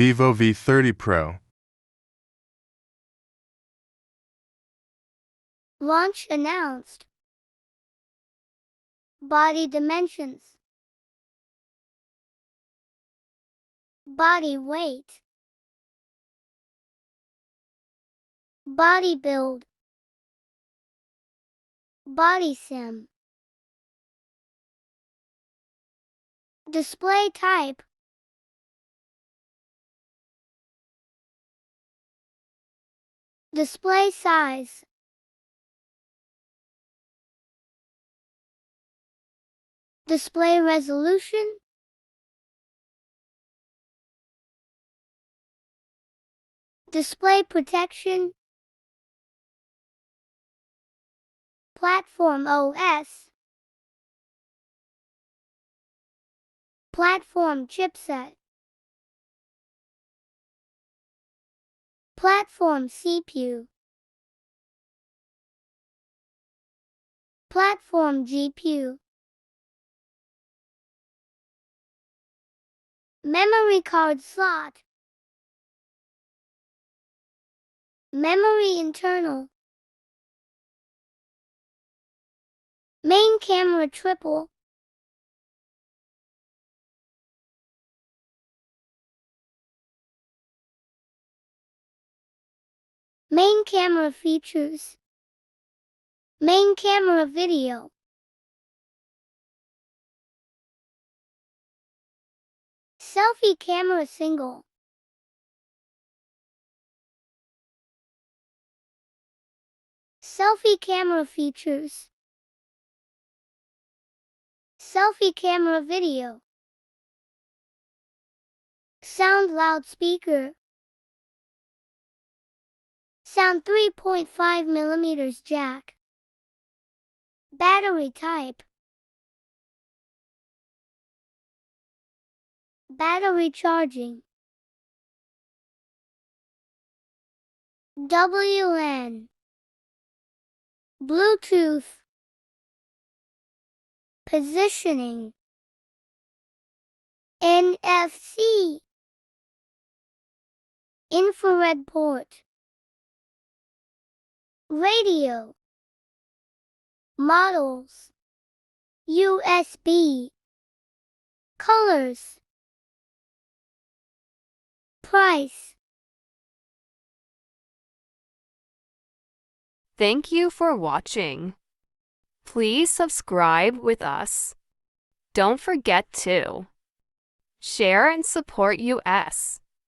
Vivo V30 Pro. Launch announced. Body dimensions. Body weight. Body build. Body sim. Display type. Display size. Display resolution. Display protection. Platform OS. Platform chipset. Platform CPU. Platform GPU. Memory card slot. Memory internal. Main camera triple. Main camera features. Main camera video. Selfie camera single. Selfie camera features. Selfie camera video. Sound loudspeaker. Sound 3.5mm jack. Battery type. Battery charging. WLAN. Bluetooth. Positioning. NFC. Infrared port. Radio. Models. USB. Colors. Price. Thank you for watching. Please subscribe with us. Don't forget to share and support us.